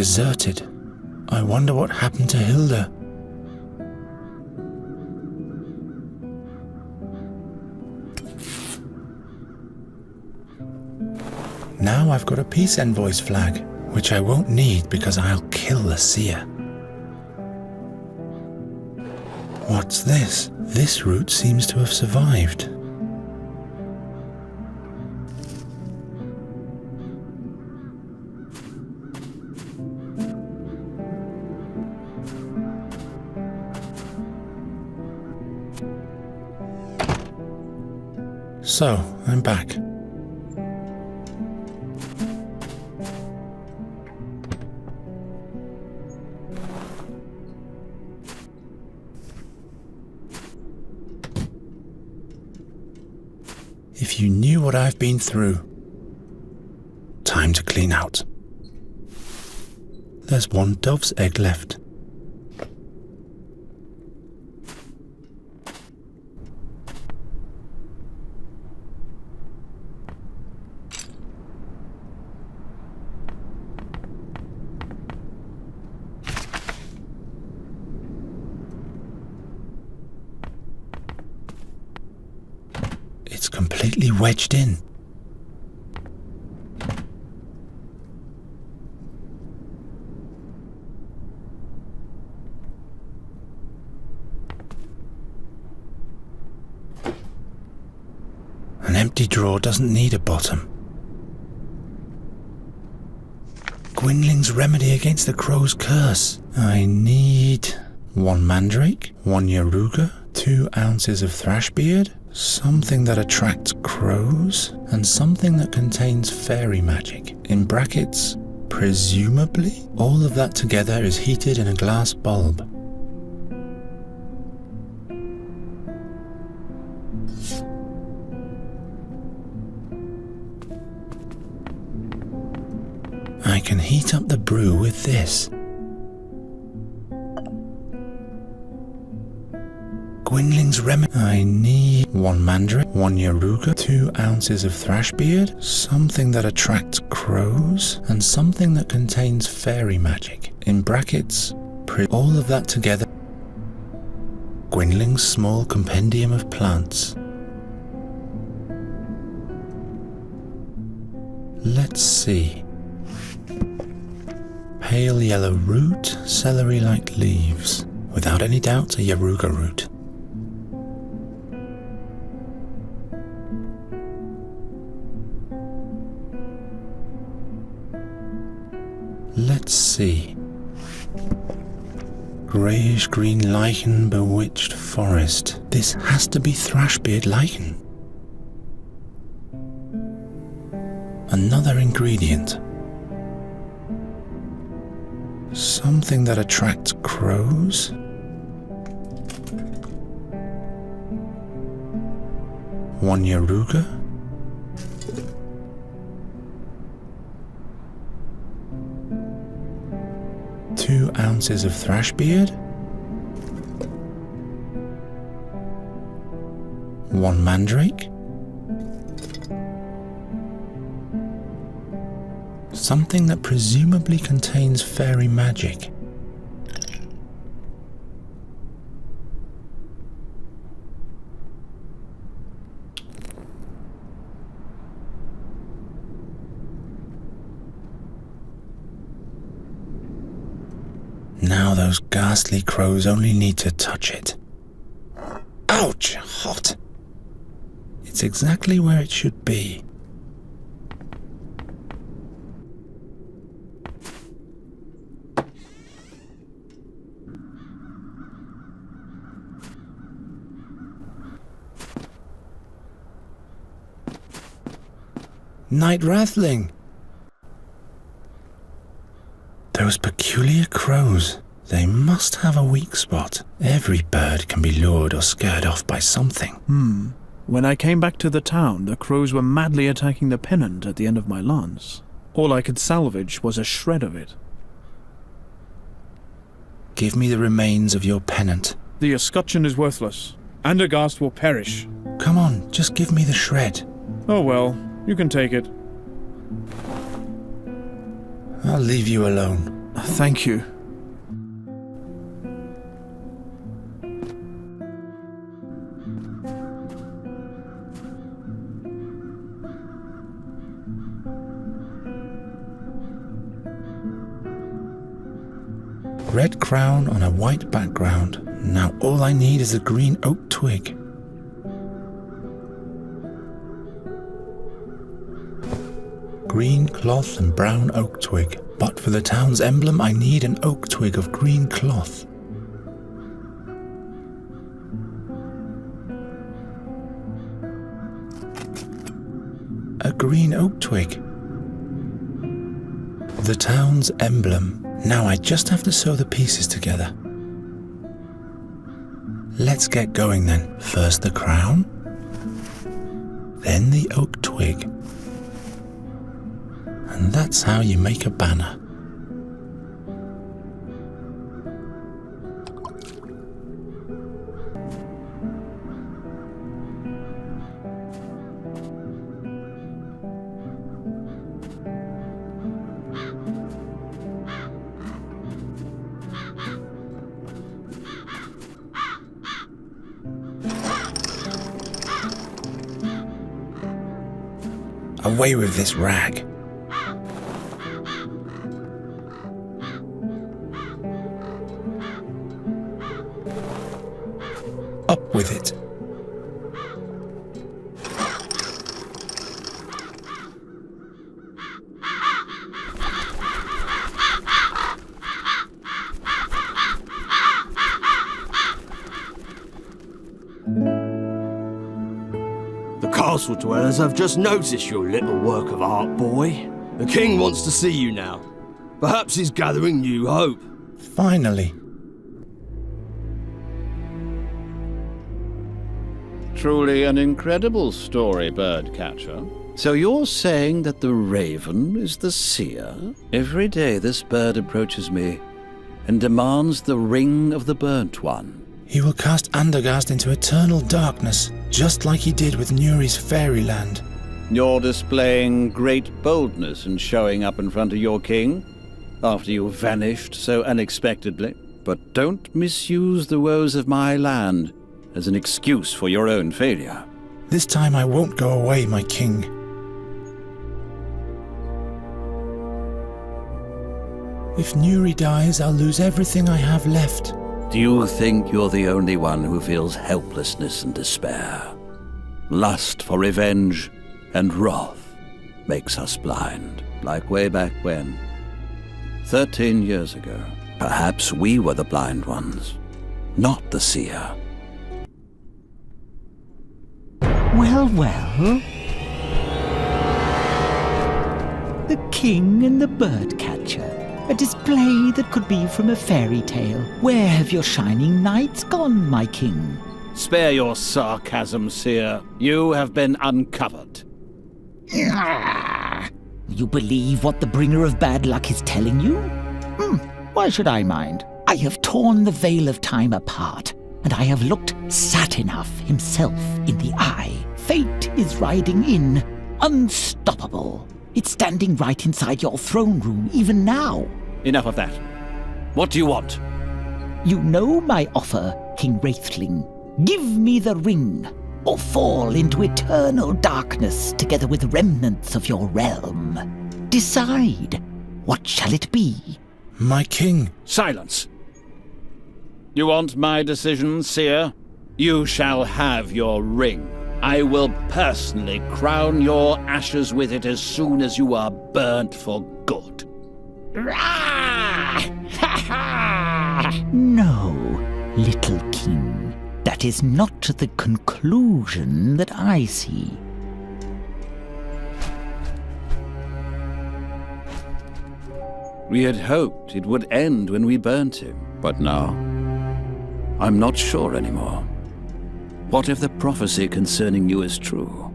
deserted. I wonder what happened to Hilda. Now I've got a peace envoy's flag, which I won't need because I'll kill the seer. What's this? This route seems to have survived. So, I'm back. If you knew what I've been through. Time to clean out. There's one dove's egg left. It's completely wedged in. An empty drawer doesn't need a bottom. Gwynling's remedy against the crow's curse. I need 1 mandrake, 1 yaruga, 2 ounces of thrashbeard, something that attracts crows, and something that contains fairy magic. In brackets, presumably, all of that together is heated in a glass bulb. I can heat up the brew with this. Gwynling's remedy. I need 1 mandrake, 1 yaruga, 2 ounces of thrashbeard, something that attracts crows, and something that contains fairy magic. In brackets, all of that together. Gwynling's small compendium of plants. Let's see. Pale yellow root, celery-like leaves. Without any doubt, a yaruga root. Let's see. Greyish-green lichen, bewitched forest. This has to be thrashbeard lichen. Another ingredient. Something that attracts crows. One yaruga. Two ounces of thrashbeard. 1 mandrake. Something that presumably contains fairy magic. Now those ghastly crows only need to touch it. Ouch! Hot! It's exactly where it should be. Night Rathling! Those peculiar crows. They must have a weak spot. Every bird can be lured or scared off by something. When I came back to the town, the crows were madly attacking the pennant at the end of my lance. All I could salvage was a shred of it. Give me the remains of your pennant. The escutcheon is worthless. Andergast will perish. Come on, just give me the shred. Oh well, you can take it. I'll leave you alone. Thank you. Red crown on a white background. Now all I need is a green oak twig. Green cloth and brown oak twig. But for the town's emblem, I need an oak twig of green cloth. A green oak twig. The town's emblem. Now I just have to sew the pieces together. Let's get going then. First the crown, then the oak twig. And that's how you make a banner. Away with this rag. Up with it. The castle dwellers have just noticed your little work of art, boy. The king wants to see you now. Perhaps he's gathering new hope. Finally. Truly an incredible story, birdcatcher. So you're saying that the raven is the seer? Every day this bird approaches me and demands the ring of the burnt one. He will cast Andergast into eternal darkness, just like he did with Nuri's fairyland. You're displaying great boldness in showing up in front of your king after you vanished so unexpectedly. But don't misuse the woes of my land as an excuse for your own failure. This time I won't go away, my king. If Nuri dies, I'll lose everything I have left. Do you think you're the only one who feels helplessness and despair? Lust for revenge and wrath makes us blind, like way back when. 13 years ago. Perhaps we were the blind ones, not the seer. Well, well. The King and the Birdcatcher. A display that could be from a fairy tale. Where have your shining knights gone, my king? Spare your sarcasm, seer. You have been uncovered. You believe what the bringer of bad luck is telling you? Why should I mind? I have torn the veil of time apart, and I have looked Satinav himself in the eye. Fate is riding in, unstoppable. It's standing right inside your throne room, even now. Enough of that. What do you want? You know my offer, King Wraithling. Give me the ring, or fall into eternal darkness together with remnants of your realm. Decide. What shall it be? My king. Silence. You want my decision, seer? You shall have your ring. I will personally crown your ashes with it as soon as you are burnt for good. No, little king. That is not the conclusion that I see. We had hoped it would end when we burnt him, but now I'm not sure anymore. What if the prophecy concerning you is true?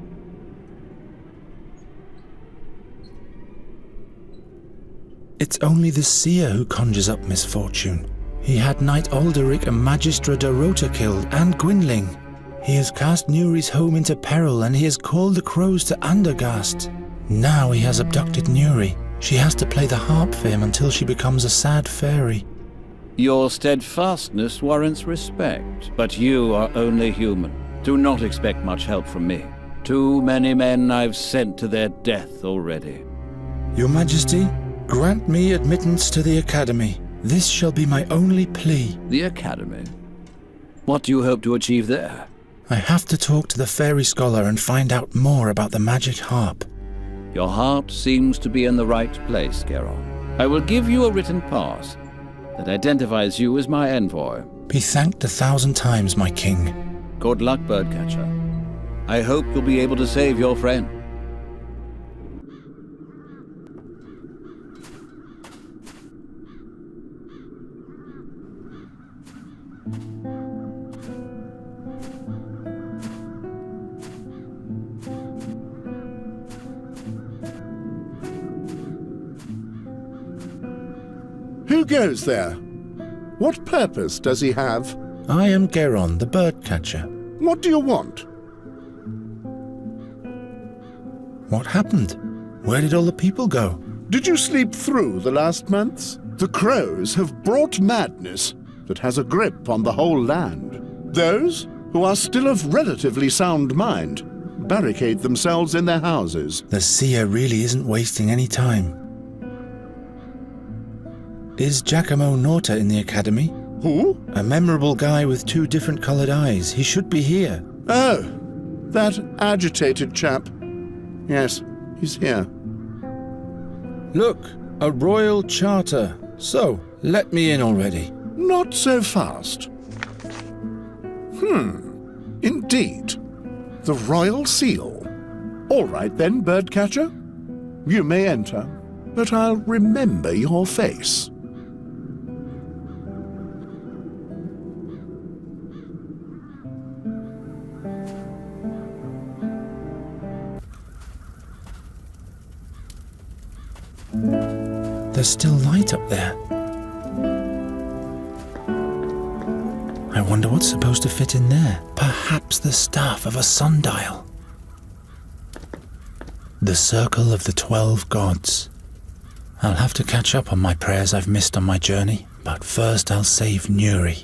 It's only the seer who conjures up misfortune. He had Knight Alderic and Magistra Dorota killed, and Gwynling. He has cast Nuri's home into peril, and he has called the crows to Andergast. Now he has abducted Nuri. She has to play the harp for him until she becomes a sad fairy. Your steadfastness warrants respect, but you are only human. Do not expect much help from me. Too many men I've sent to their death already. Your Majesty, grant me admittance to the Academy. This shall be my only plea. The Academy? What do you hope to achieve there? I have to talk to the fairy scholar and find out more about the magic harp. Your heart seems to be in the right place, Geron. I will give you a written pass that identifies you as my envoy. Be thanked 1,000 times, my king. Good luck, Birdcatcher. I hope you'll be able to save your friend. Who goes there? What purpose does he have? I am Geron, the bird catcher. What do you want? What happened? Where did all the people go? Did you sleep through the last months? The crows have brought madness that has a grip on the whole land. Those who are still of relatively sound mind barricade themselves in their houses. The seer really isn't wasting any time. Is Giacomo Norta in the Academy? Who? A memorable guy with 2 different coloured eyes. He should be here. Oh, that agitated chap. Yes, he's here. Look, a royal charter. So, let me in already. Not so fast. Indeed. The royal seal. All right then, Birdcatcher. You may enter, but I'll remember your face. There's still light up there. I wonder what's supposed to fit in there. Perhaps the staff of a sundial. The Circle of the 12 Gods. I'll have to catch up on my prayers I've missed on my journey, but first I'll save Nuri.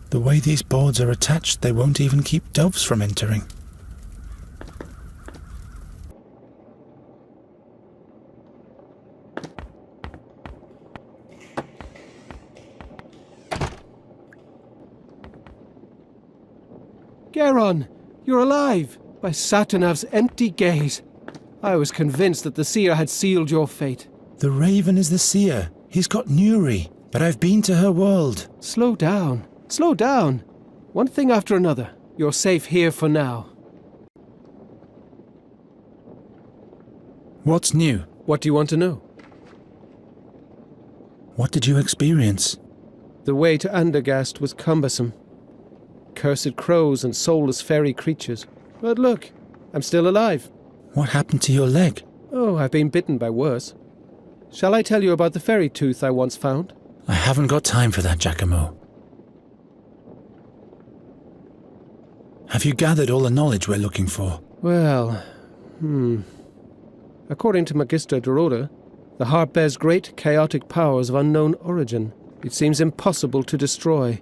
The way these boards are attached, they won't even keep doves from entering. Geron, you're alive! By Satinav's empty gaze. I was convinced that the seer had sealed your fate. The Raven is the seer. He's got Nuri, but I've been to her world. Slow down. Slow down. One thing after another. You're safe here for now. What's new? What do you want to know? What did you experience? The way to Andergast was cumbersome. Cursed crows and soulless fairy creatures. But look, I'm still alive. What happened to your leg? Oh, I've been bitten by worse. Shall I tell you about the fairy tooth I once found? I haven't got time for that, Giacomo. Have you gathered all the knowledge we're looking for? Well, According to Magister Dorota, the harp bears great chaotic powers of unknown origin. It seems impossible to destroy,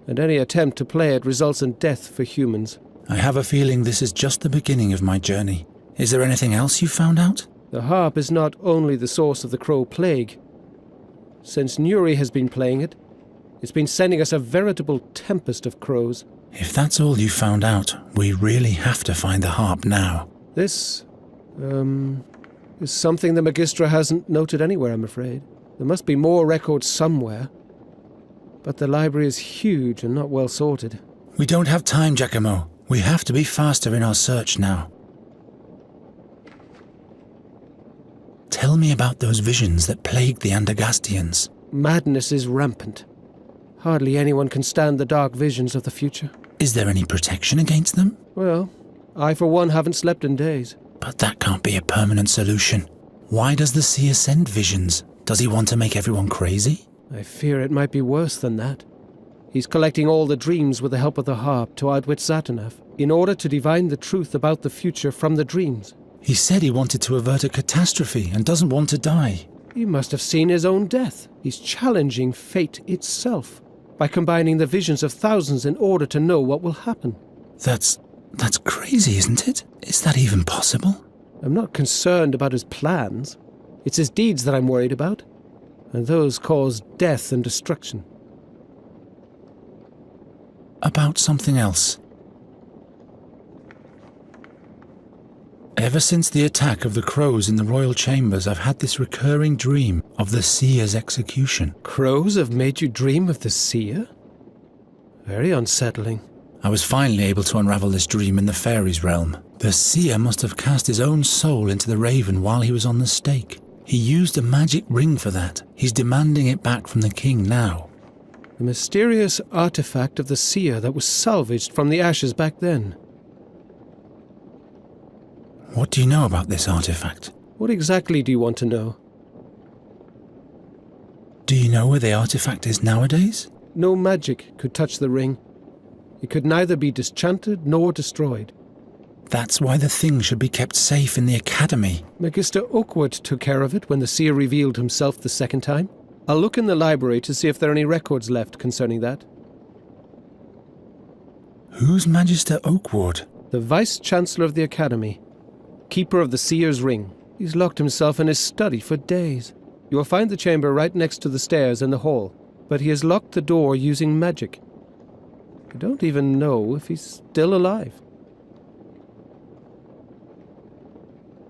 and any attempt to play it results in death for humans. I have a feeling this is just the beginning of my journey. Is there anything else you found out? The harp is not only the source of the crow plague. Since Nuri has been playing it, it's been sending us a veritable tempest of crows. If that's all you found out, we really have to find the harp now. This, is something the Magistra hasn't noted anywhere, I'm afraid. There must be more records somewhere. But the library is huge and not well sorted. We don't have time, Giacomo. We have to be faster in our search now. Tell me about those visions that plagued the Andergastians. Madness is rampant. Hardly anyone can stand the dark visions of the future. Is there any protection against them? Well, I for one haven't slept in days. But that can't be a permanent solution. Why does the seer send visions? Does he want to make everyone crazy? I fear it might be worse than that. He's collecting all the dreams with the help of the harp to outwit Satinav, in order to divine the truth about the future from the dreams. He said he wanted to avert a catastrophe and doesn't want to die. He must have seen his own death. He's challenging fate itself by combining the visions of thousands in order to know what will happen. That's crazy, isn't it? Is that even possible? I'm not concerned about his plans. It's his deeds that I'm worried about, and those cause death and destruction. About something else. Ever since the attack of the crows in the royal chambers, I've had this recurring dream of the seer's execution. Crows have made you dream of the seer? Very unsettling. I was finally able to unravel this dream in the fairies' realm. The seer must have cast his own soul into the raven while he was on the stake. He used a magic ring for that. He's demanding it back from the king now. The mysterious artifact of the seer that was salvaged from the ashes back then. What do you know about this artifact? What exactly do you want to know? Do you know where the artifact is nowadays? No magic could touch the ring. It could neither be disenchanted nor destroyed. That's why the thing should be kept safe in the academy. Magister Oakwood took care of it when the seer revealed himself the second time. I'll look in the library to see if there are any records left concerning that. Who's Magister Oakwood? The Vice-Chancellor of the Academy. Keeper of the Seer's Ring. He's locked himself in his study for days. You will find the chamber right next to the stairs in the hall, but he has locked the door using magic. I don't even know if he's still alive.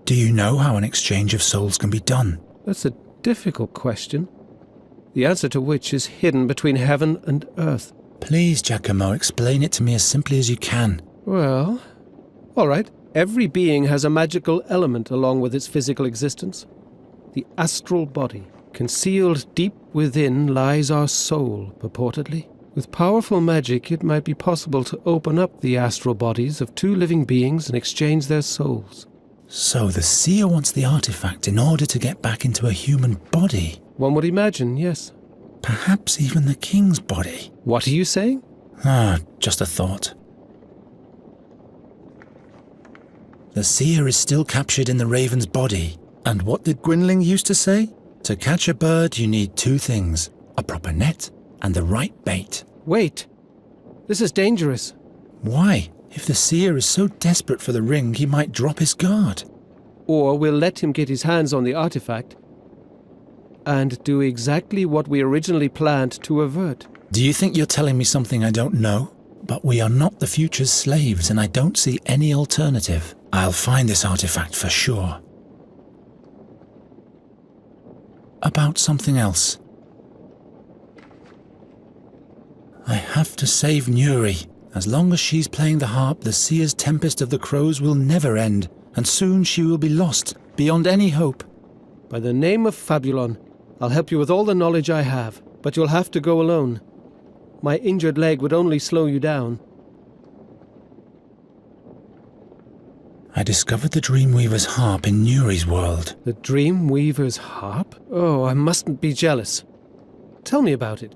Do you know how an exchange of souls can be done? That's a difficult question, the answer to which is hidden between heaven and earth. Please, Giacomo, explain it to me as simply as you can. Well, all right. Every being has a magical element along with its physical existence. The astral body. Concealed deep within lies our soul, purportedly. With powerful magic, it might be possible to open up the astral bodies of two living beings and exchange their souls. So the seer wants the artifact in order to get back into a human body. One would imagine, yes. Perhaps even the king's body. What are you saying? Just a thought. The seer is still captured in the raven's body. And what did Gwynling used to say? To catch a bird, you need two things. A proper net and the right bait. Wait. This is dangerous. Why? If the seer is so desperate for the ring, he might drop his guard. Or we'll let him get his hands on the artifact and do exactly what we originally planned to avert. Do you think you're telling me something I don't know? But we are not the future's slaves, and I don't see any alternative. I'll find this artifact for sure. About something else. I have to save Nuri. As long as she's playing the harp, the seer's tempest of the crows will never end, and soon she will be lost, beyond any hope. By the name of Fabulon, I'll help you with all the knowledge I have, but you'll have to go alone. My injured leg would only slow you down. I discovered the Dreamweaver's harp in Nuri's world. The Dreamweaver's harp? Oh, I mustn't be jealous. Tell me about it.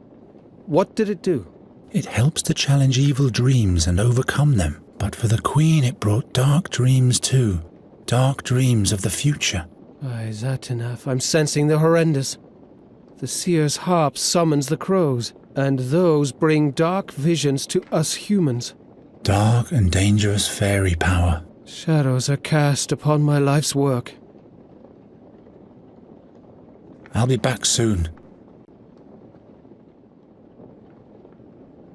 What did it do? It helps to challenge evil dreams and overcome them. But for the Queen, it brought dark dreams too. Dark dreams of the future. Aye, Satinav, I'm sensing the horrendous. The seer's harp summons the crows, and those bring dark visions to us humans. Dark and dangerous fairy power. Shadows are cast upon my life's work. I'll be back soon.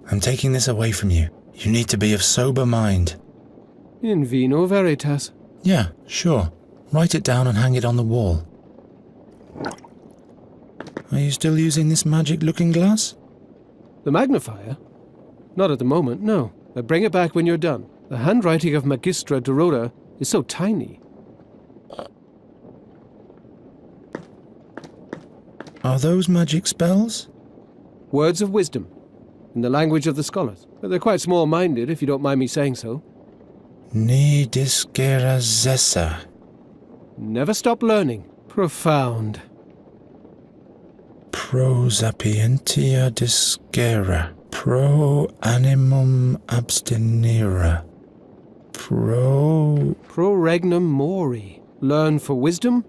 I'm taking this away from you. You need to be of sober mind. In vino veritas. Yeah, sure. Write it down and hang it on the wall. Are you still using this magic looking glass? The magnifier? Not at the moment, no. But bring it back when you're done. The handwriting of Magistra Dorota is so tiny. Are those magic spells? Words of wisdom, in the language of the scholars. But they're quite small-minded, if you don't mind me saying so. Ni discera zessa. Never stop learning. Profound. Pro sapientia discera. Pro animum abstinere. Pro Pro regnum mori. Learn for wisdom,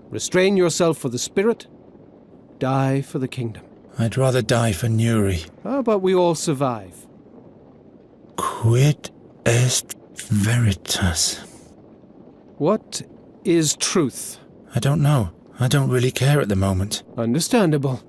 restrain yourself for the spirit, die for the kingdom. I'd rather die for Nuri. But we all survive. Quid est veritas? What is truth? I don't know. I don't really care at the moment. Understandable.